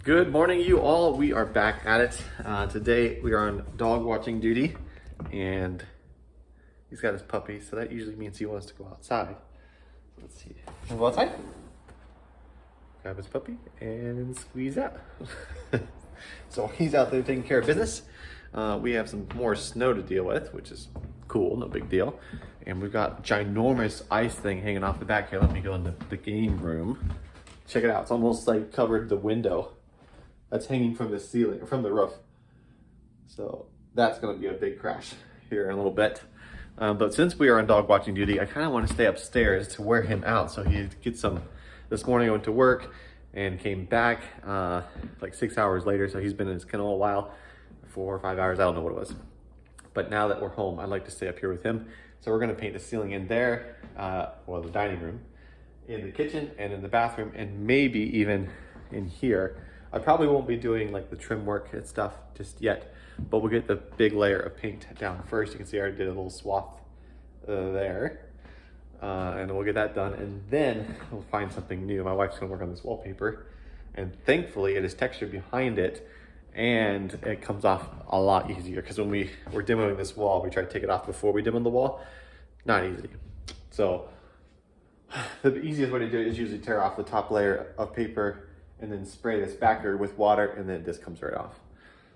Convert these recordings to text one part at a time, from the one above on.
Good morning, you all. We are back at it. Today we are on dog watching duty, and he's got his puppy, so that usually means he wants to go outside. Let's see. Wanna go outside? Grab his puppy and squeeze out. So he's out there taking care of business. We have some more snow to deal with, which is cool, no big deal. And we've got ginormous ice thing hanging off the back here. Let me go into the game room. Check it out. It's almost like covered the window. That's hanging from the ceiling, from the roof. So that's gonna be a big crash here in a little bit. But since we are on dog watching duty, I kind of want to stay upstairs to wear him out so he gets some. This morning I went to work and came back like 6 hours later. So he's been in his kennel a while, 4 or 5 hours, I don't know what it was. But now that we're home, I'd like to stay up here with him. So we're gonna paint the ceiling in there, well, the dining room, in the kitchen and in the bathroom, and maybe even in here. I probably won't be doing like the trim work and stuff just yet, but we'll get the big layer of paint down first. You can see I already did a little swath there, and we'll get that done, and then we'll find something new. My wife's gonna work on this wallpaper, and thankfully it is textured behind it, and it comes off a lot easier, because when we were demoing this wall, we tried to take it off before we demoed the wall. Not easy. So the easiest way to do it is usually tear off the top layer of paper and then spray this backer with water, and then this comes right off,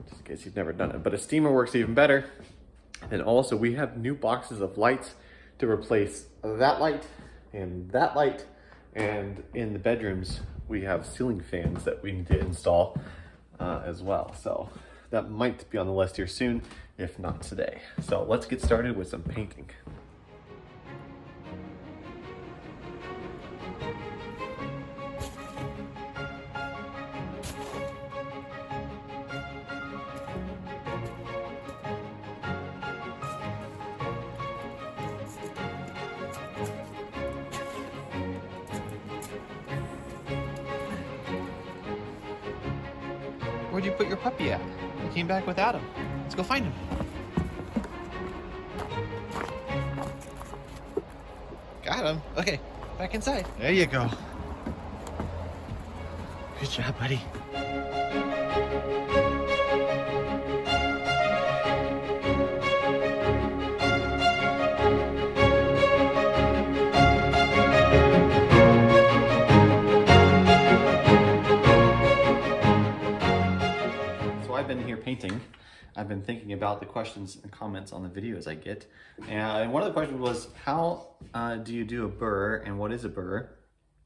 just in case you've never done it. But a steamer works even better. And also we have new boxes of lights to replace that light and that light. And in the bedrooms, we have ceiling fans that we need to install as well. So that might be on the list here soon, if not today. So let's get started with some painting. Where'd you put your puppy at? You came back without him. Let's go find him. Got him. Okay, back inside. There you go. Good job, buddy. Been here painting. I've been thinking about the questions and comments on the videos I get, and one of the questions was, how do you do a BRRRR, and what is a BRRRR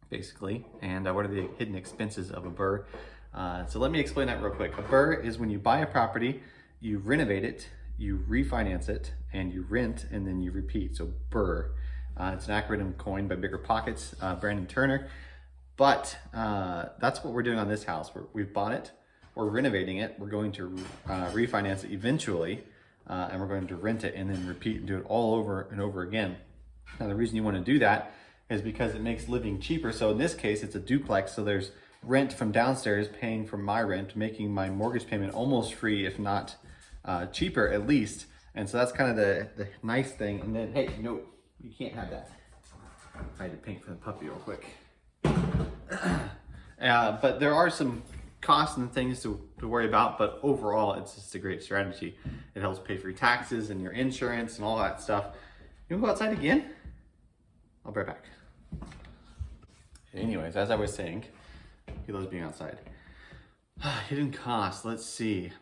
basically, and what are the hidden expenses of a BRRRR? So let me explain that real quick. A BRRRR is when you buy a property, you renovate it, you refinance it, and you rent, and then you repeat. So BRRRR. It's an acronym coined by Bigger Pockets, Brandon Turner, but that's what we're doing on this house. We've bought it, we're renovating it, we're going to refinance it eventually, and we're going to rent it and then repeat and do it all over and over again. Now the reason you want to do that is because it makes living cheaper. So in this case, it's a duplex, so there's rent from downstairs paying for my rent, making my mortgage payment almost free, if not cheaper at least. And so that's kind of the nice thing. And then, hey, no, you can't have that. I had to paint for the puppy real quick. But there are some costs and things to worry about, but overall it's just a great strategy. It helps pay for your taxes and your insurance and all that stuff. You wanna go outside again? I'll be right back. Anyways, as I was saying, he loves being outside. Hidden costs, let's see.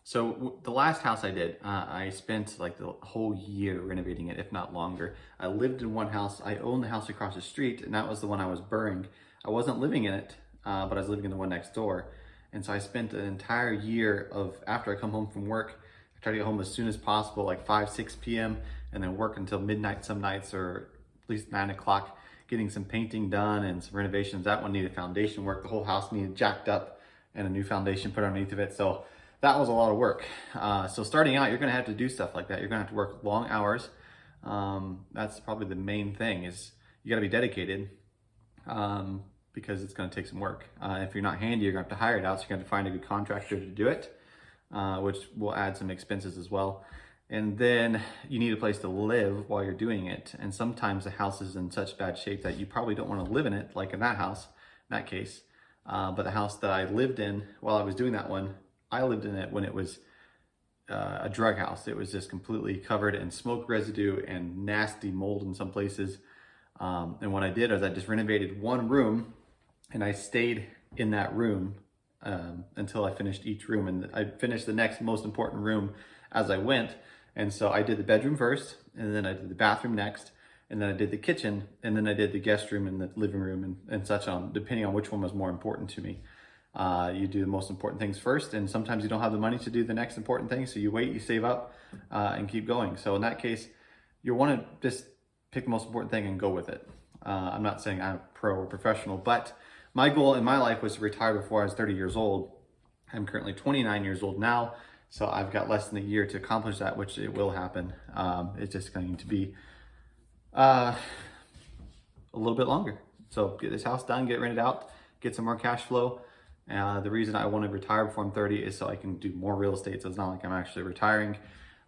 So the last house I did, I spent like the whole year renovating it, if not longer. I lived in one house, I owned the house across the street, and that was the one I was BRRRRing. I wasn't living in it, but I was living in the one next door. And so I spent an entire year of, after I come home from work, I try to get home as soon as possible, like 5, 6 p.m., and then work until midnight some nights, or at least 9 o'clock, getting some painting done and some renovations. That one needed foundation work. The whole house needed jacked up and a new foundation put underneath of it. So that was a lot of work. So starting out, you're gonna have to do stuff like that. You're gonna have to work long hours. That's probably the main thing, is you gotta be dedicated. Because it's going to take some work. If you're not handy, you're going to have to hire it out, so you're going to find a good contractor to do it, which will add some expenses as well. And then you need a place to live while you're doing it. And sometimes the house is in such bad shape that you probably don't want to live in it, like in that house, in that case. But the house that I lived in while I was doing that one, I lived in it when it was a drug house. It was just completely covered in smoke residue and nasty mold in some places. And what I did is I just renovated one room, and I stayed in that room until I finished each room. And I finished the next most important room as I went. And so I did the bedroom first, and then I did the bathroom next, and then I did the kitchen, and then I did the guest room and the living room and such on, depending on which one was more important to me. You do the most important things first, and sometimes you don't have the money to do the next important thing, so you wait, you save up, and keep going. So in that case, you want to just pick the most important thing and go with it. I'm not saying I'm a pro or professional, but my goal in my life was to retire before I was 30 years old. I'm currently 29 years old now, so I've got less than a year to accomplish that, which it will happen. It's just going to be a little bit longer. So get this house done, get rented out, get some more cash flow. The reason I want to retire before I'm 30 is so I can do more real estate. So it's not like I'm actually retiring,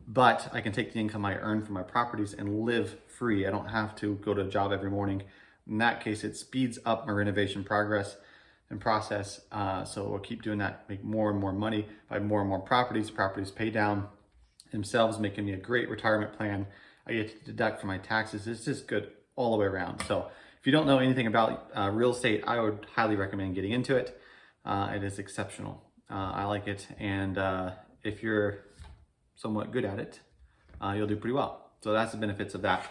but I can take the income I earn from my properties and live free. I don't have to go to a job every morning. In that case, it speeds up my renovation progress and process. So we'll keep doing that, make more and more money, buy more and more properties. Properties pay down themselves, making me a great retirement plan. I get to deduct from my taxes. It's just good all the way around. So if you don't know anything about real estate, I would highly recommend getting into it. It is exceptional. I like it. And if you're somewhat good at it, you'll do pretty well. So that's the benefits of that,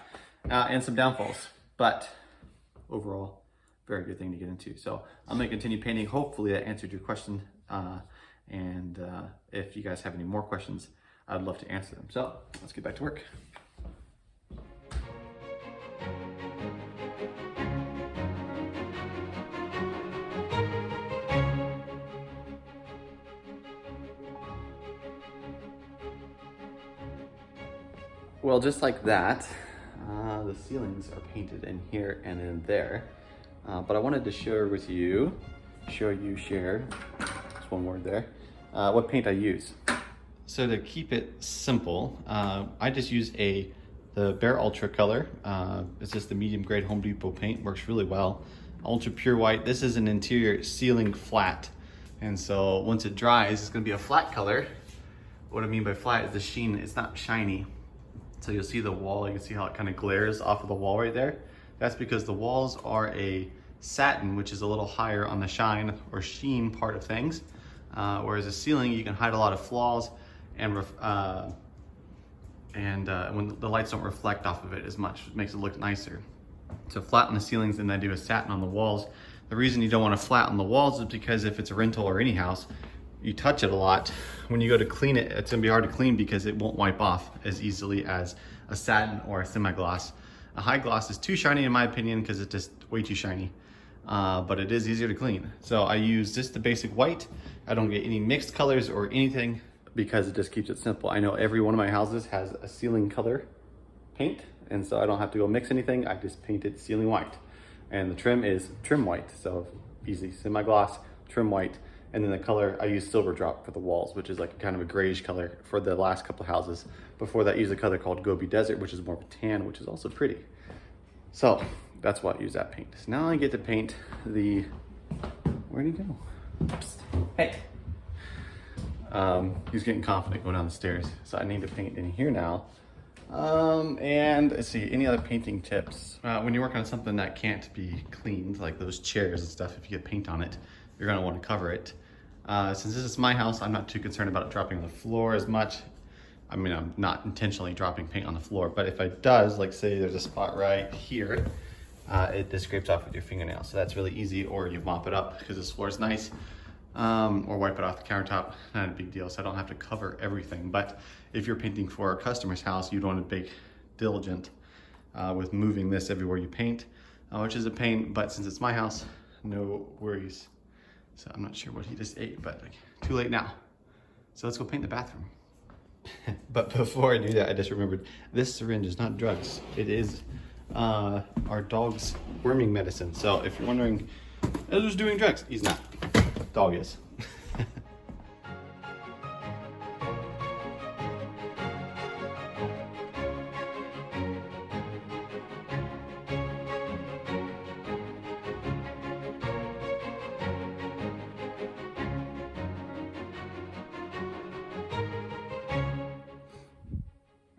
and some downfalls, but overall, very good thing to get into. So I'm gonna continue painting. Hopefully that answered your question. And if you guys have any more questions, I'd love to answer them. So let's get back to work. Well, just like that, the ceilings are painted in here and in there. But I wanted to share with you, share, that's one word there, what paint I use. So to keep it simple, I just use the Behr Ultra color. It's just the medium grade Home Depot paint, works really well. Ultra pure white. This is an interior ceiling flat. And so once it dries, it's gonna be a flat color. What I mean by flat is the sheen, it's not shiny. So you'll see the wall, you can see how it kind of glares off of the wall right there. That's because the walls are a satin, which is a little higher on the shine or sheen part of things. Whereas a ceiling, you can hide a lot of flaws and when the lights don't reflect off of it as much, it makes it look nicer. So flatten the ceilings and then do a satin on the walls. The reason you don't want to flatten the walls is because if it's a rental or any house, you touch it a lot. When you go to clean it, it's gonna be hard to clean because it won't wipe off as easily as a satin or a semi-gloss. A high gloss is too shiny in my opinion because it's just way too shiny, but it is easier to clean. So I use just the basic white. I don't get any mixed colors or anything because it just keeps it simple. I know every one of my houses has a ceiling color paint, and so I don't have to go mix anything. I just painted ceiling white. And the trim is trim white, so easy, semi-gloss, trim white. And then the color, I use Silver Drop for the walls, which is like kind of a grayish color for the last couple of houses. Before that, I used a color called Gobi Desert, which is more of a tan, which is also pretty. So that's why I use that paint. So now I get to paint the, where'd he go? Psst. Hey. He's getting confident going down the stairs. So I need to paint in here now. And let's see, any other painting tips? When you work on something that can't be cleaned, like those chairs and stuff, if you get paint on it, you're gonna wanna cover it. Since this is my house, I'm not too concerned about it dropping on the floor as much. I mean, I'm not intentionally dropping paint on the floor, but if it does, like say there's a spot right here, it just scrapes off with your fingernail. So that's really easy, or you mop it up because this floor is nice, or wipe it off the countertop, not a big deal. So I don't have to cover everything. But if you're painting for a customer's house, you'd want to be diligent with moving this everywhere you paint, which is a pain, but since it's my house, no worries. So I'm not sure what he just ate, but like, too late now. So let's go paint the bathroom. But before I do that, I just remembered this syringe is not drugs. It is our dog's worming medicine. So if you're wondering, who's doing drugs? He's not. Dog is.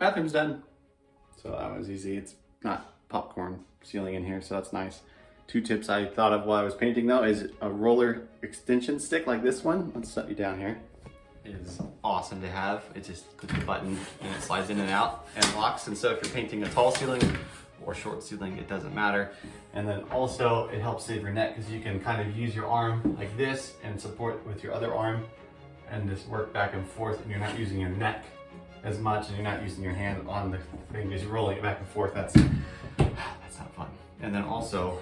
bathroom's done. So that was easy. It's not popcorn ceiling in here, so that's nice. 2 tips I thought of while I was painting though is a roller extension stick like this one. Let's set you down here. It is awesome to have. It just clicks the button and it slides in and out and locks. And so if you're painting a tall ceiling or short ceiling, it doesn't matter. And then also it helps save your neck because you can kind of use your arm like this and support with your other arm and just work back and forth, and you're not using your neck as much and you're not using your hand on the thing because you're rolling it back and forth. That's not fun. And then also,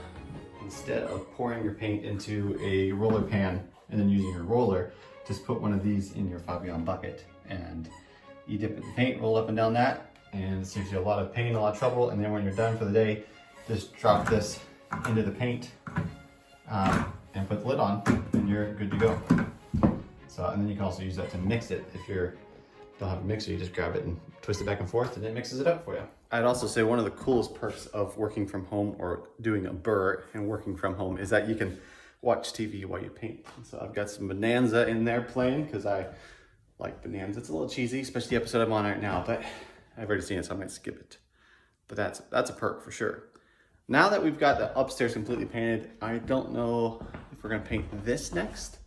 instead of pouring your paint into a roller pan and then using your roller, just put one of these in your 5-gallon bucket and you dip it in paint, roll up and down that, and it saves you a lot of pain, a lot of trouble. And then when you're done for the day, just drop this into the paint and put the lid on and you're good to go. So, and then you can also use that to mix it. If you don't have a mixer, you just grab it and twist it back and forth and it mixes it up for you. I'd also say one of the coolest perks of working from home or doing a burr and working from home is that you can watch TV while you paint. So I've got some Bonanza in there playing because I like Bonanza. It's a little cheesy, especially the episode I'm on right now, but I've already seen it, so I might skip it. But that's a perk for sure. Now that we've got the upstairs completely painted, I don't know if we're gonna paint this next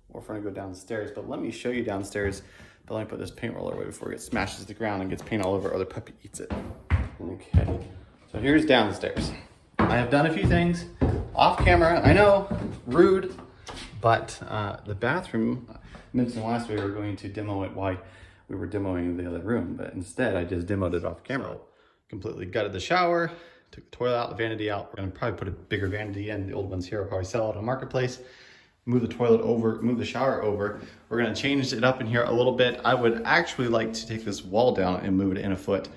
or if we're gonna go downstairs, but let me show you downstairs. But let me put this paint roller away before it smashes the ground and gets paint all over or the puppy eats it. Okay, so here's downstairs. I have done a few things off camera. I know, rude, but the bathroom, I mentioned last week we were going to demo it while we were demoing the other room, but instead I just demoed it off camera. So, completely gutted the shower, took the toilet out, the vanity out. We're gonna probably put a bigger vanity in. The old ones here will probably sell out on Marketplace. Move the toilet over, move the shower over. We're gonna change it up in here a little bit. I would actually like to take this wall down and move it in a foot,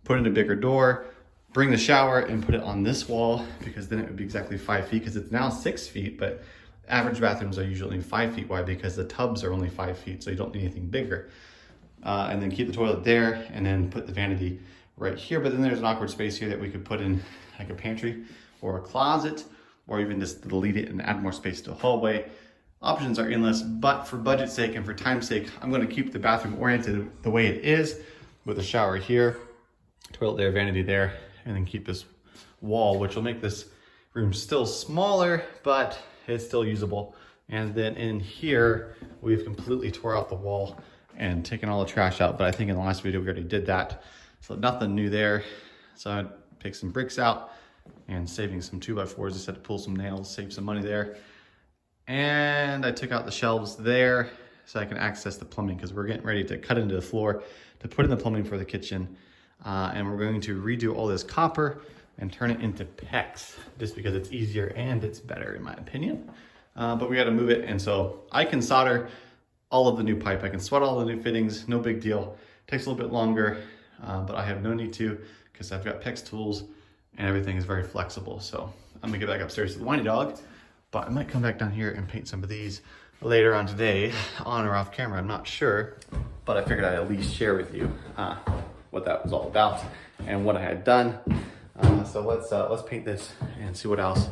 put in a bigger door, bring the shower and put it on this wall, because then it would be exactly 5 feet, because it's now 6 feet, but average bathrooms are usually 5 feet wide because the tubs are only 5 feet, so you don't need anything bigger. And then keep the toilet there and then put the vanity right here. But then there's an awkward space here that we could put in like a pantry or a closet, or even just delete it and add more space to a hallway. Options are endless, but for budget's sake and for time's sake, I'm gonna keep the bathroom oriented the way it is, with a shower here, toilet there, vanity there, and then keep this wall, which will make this room still smaller, but it's still usable. And then in here, we've completely tore out the wall and taken all the trash out, but I think in the last video we already did that, so nothing new there. So I'd pick some bricks out and saving some 2x4s. Just had to pull some nails, save some money there. And I took out the shelves there so I can access the plumbing, because we're getting ready to cut into the floor to put in the plumbing for the kitchen. And we're going to redo all this copper and turn it into PEX, just because it's easier and it's better in my opinion. But we got to move it, and so I can solder all of the new pipe. I can sweat all the new fittings, no big deal. Takes a little bit longer, but I have no need to, because I've got PEX tools and everything is very flexible. So I'm gonna get back upstairs to the whiny dog, but I might come back down here and paint some of these later on today, on or off camera, I'm not sure. But I figured I'd at least share with you what that was all about and what I had done. So let's paint this and see what else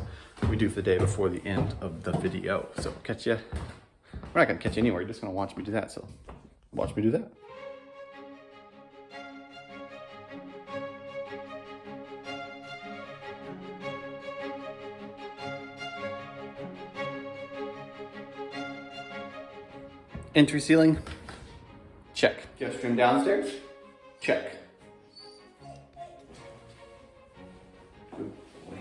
we do for the day before the end of the video. So catch you. We're not gonna catch you anywhere. You're just gonna watch me do that. So watch me do that. Entry ceiling, check. Guest room downstairs, check. Good boy.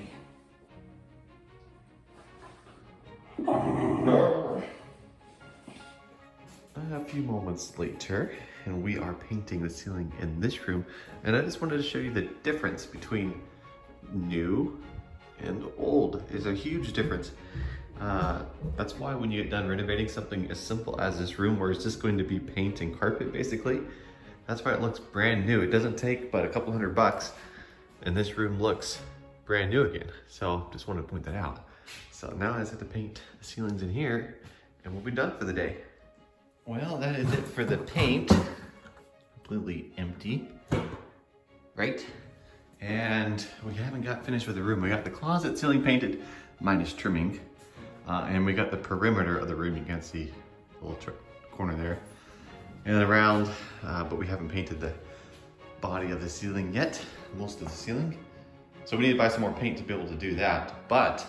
A few moments later, and we are painting the ceiling in this room, and I just wanted to show you the difference between new and old. There's a huge difference. That's why when you get done renovating something as simple as this room, where it's just going to be paint and carpet basically, that's why it looks brand new. It doesn't take but a couple $100, and this room looks brand new again. So just wanted to point that out. So now I just have to paint the ceilings in here and we'll be done for the day. Well, that is it for the paint. Completely empty, right? And we haven't got finished with the room. We got the closet ceiling painted, minus trimming. And we got the perimeter of the room. You can see the little corner there and around, but we haven't painted the body of the ceiling yet, most of the ceiling. So we need to buy some more paint to be able to do that, but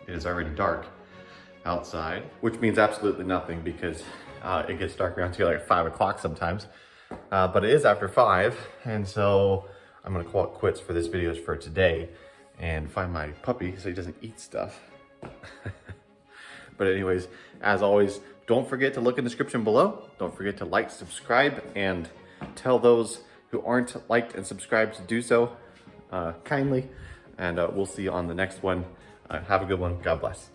it is already dark outside, which means absolutely nothing because it gets dark around here like 5 o'clock sometimes. But it is after 5, and so I'm gonna call it quits for this video for today and find my puppy so he doesn't eat stuff. But anyways, as always, don't forget to look in the description below. Don't forget to like, subscribe, and tell those who aren't liked and subscribed to do so kindly. And we'll see you on the next one. Have a good one. God bless.